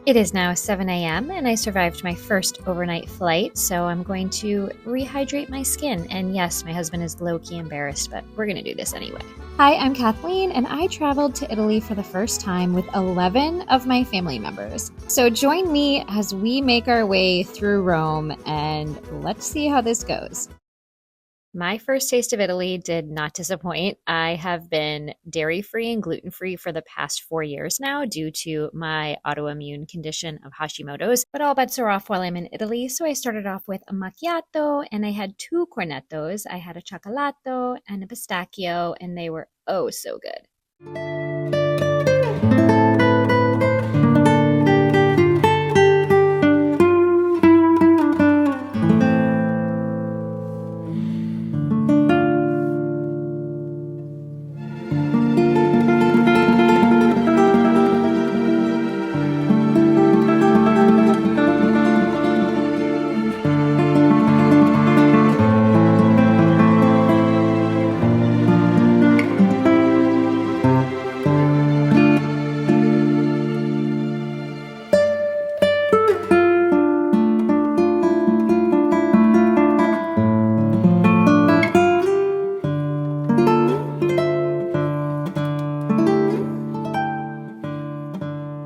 It is now 7 a.m. and I survived my first overnight flight, so I'm going to rehydrate my skin. And yes, my husband is low-key embarrassed, but we're going to do this anyway. Hi, I'm Kathleen, and I traveled to Italy for the first time with 11 of my family members. So join me as we make our way through Rome, and let's see how this goes. My first taste of Italy did not disappoint. I have been dairy-free and gluten-free for the past 4 years now due to my autoimmune condition of Hashimoto's, but all bets are off while I'm in Italy, so I started off with a macchiato, and I had 2 cornettos. I had a cioccolato and a pistachio, and they were oh so good.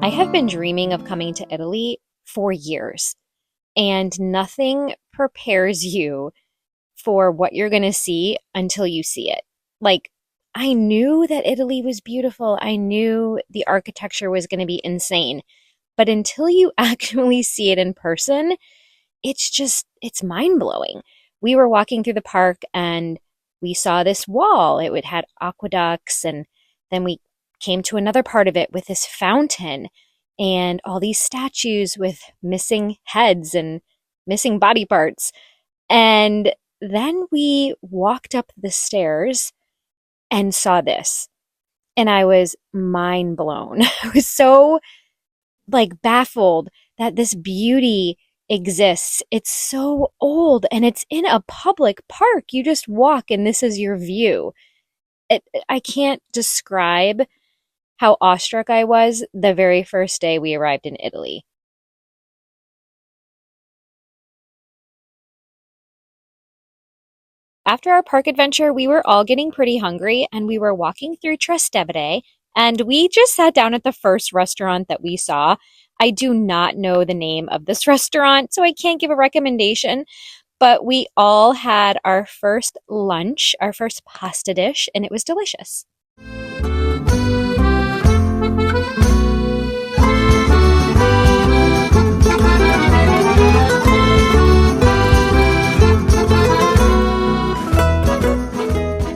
I have been dreaming of coming to Italy for years, and nothing prepares you for what you're going to see until you see it. Like, I knew that Italy was beautiful. I knew the architecture was going to be insane. But until you actually see it in person, it's mind-blowing. We were walking through the park and we saw this wall. It had aqueducts, and then we came to another part of it with this fountain and all these statues with missing heads and missing body parts. And then we walked up the stairs and saw this. And I was mind blown. I was so baffled that this beauty exists. It's so old and it's in a public park. You just walk and this is your view. I can't describe how awestruck I was the very first day we arrived in Italy. After our park adventure, we were all getting pretty hungry and we were walking through Trastevere and we just sat down at the first restaurant that we saw. I do not know the name of this restaurant, so I can't give a recommendation, but we all had our first lunch, our first pasta dish, and it was delicious.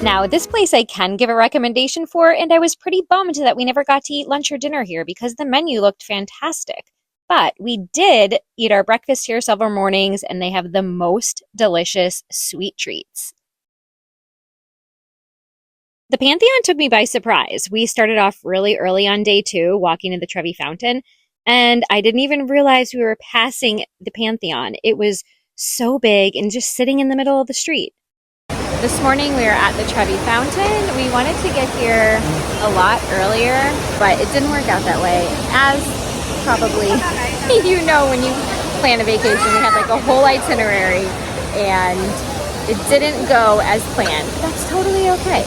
Now, this place I can give a recommendation for, and I was pretty bummed that we never got to eat lunch or dinner here because the menu looked fantastic. But we did eat our breakfast here several mornings, and they have the most delicious sweet treats. The Pantheon took me by surprise. We started off really early on day 2, walking to the Trevi Fountain, and I didn't even realize we were passing the Pantheon. It was so big and just sitting in the middle of the street. This morning we were at the Trevi Fountain. We wanted to get here a lot earlier, but it didn't work out that way. As probably you know, when you plan a vacation, we had a whole itinerary and it didn't go as planned. But that's totally okay.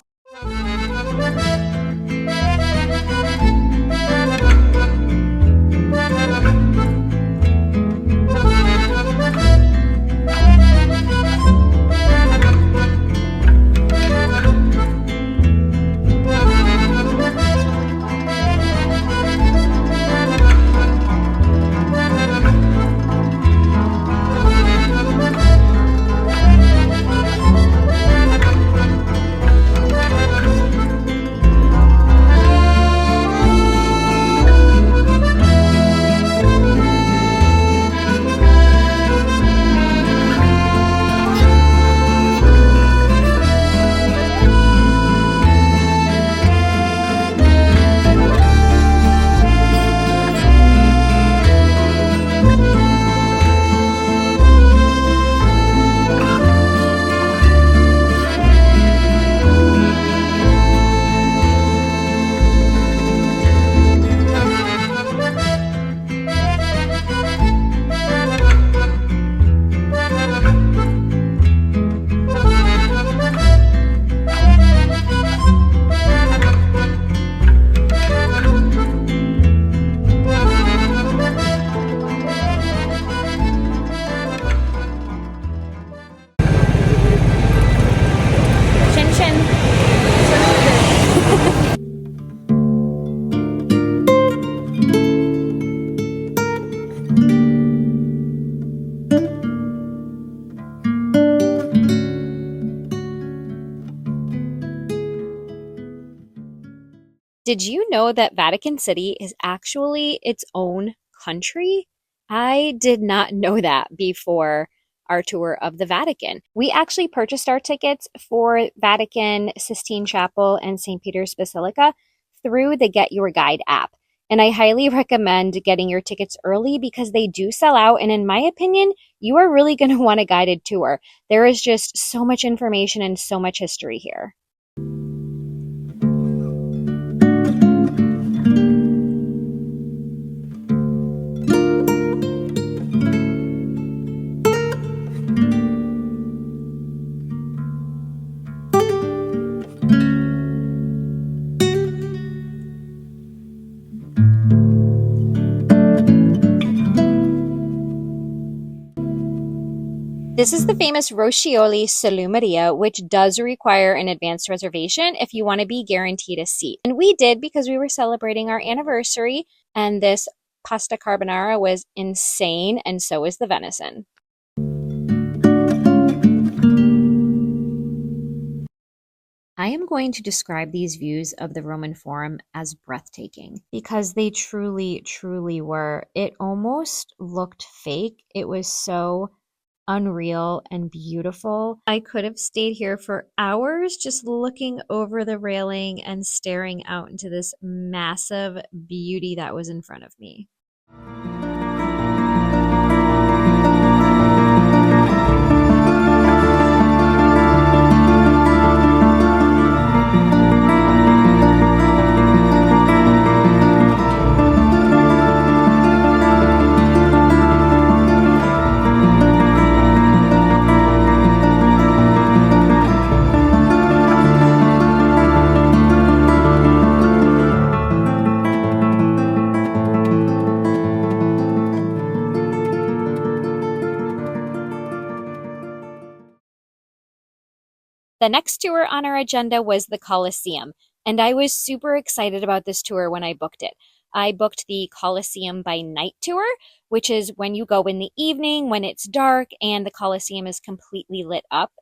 Did you know that Vatican City is actually its own country? I did not know that before our tour of the Vatican. We actually purchased our tickets for Vatican, Sistine Chapel, and St. Peter's Basilica through the Get Your Guide app. And I highly recommend getting your tickets early because they do sell out. And in my opinion, you are really going to want a guided tour. There is just so much information and so much history here. This is the famous Roscioli Salumeria, which does require an advanced reservation if you want to be guaranteed a seat. And we did because we were celebrating our anniversary, and this pasta carbonara was insane, and so was the venison. I am going to describe these views of the Roman Forum as breathtaking because they truly, truly were. It almost looked fake. It was so unreal and beautiful. I could have stayed here for hours just looking over the railing and staring out into this massive beauty that was in front of me. The next tour on our agenda was the Colosseum, and I was super excited about this tour when I booked it. I booked the Colosseum by night tour, which is when you go in the evening when it's dark and the Colosseum is completely lit up,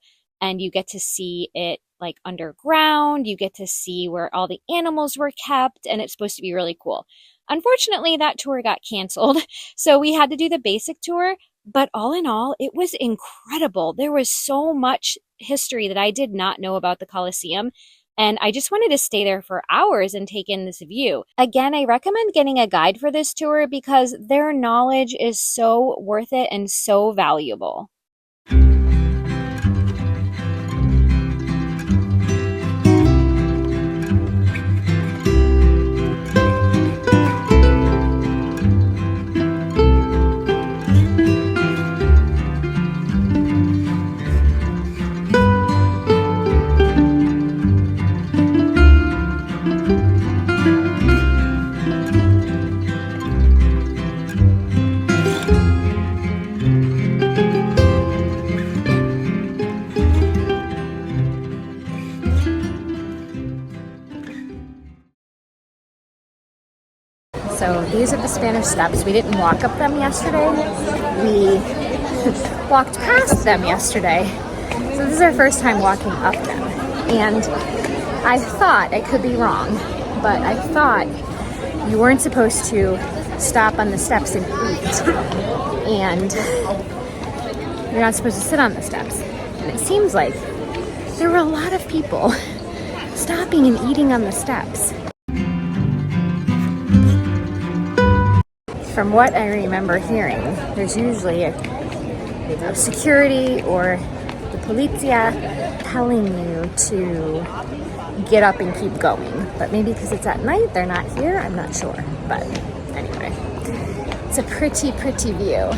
and you get to see it like underground. You get to see where all the animals were kept, and it's supposed to be really cool. Unfortunately, that tour got canceled, so we had to do the basic tour. But all in all, it was incredible. There was so much history that I did not know about the Colosseum, and I just wanted to stay there for hours and take in this view. Again, I recommend getting a guide for this tour because their knowledge is so worth it and so valuable. So these are the Spanish Steps. We didn't walk up them yesterday. We walked past them yesterday. So this is our first time walking up them. And I thought, I could be wrong, but I thought you weren't supposed to stop on the steps and eat. And you're not supposed to sit on the steps. And it seems like there were a lot of people stopping and eating on the steps. From what I remember hearing, there's usually a security or the polizia telling you to get up and keep going. But maybe because it's at night, they're not here, I'm not sure. But anyway, it's a pretty, pretty view.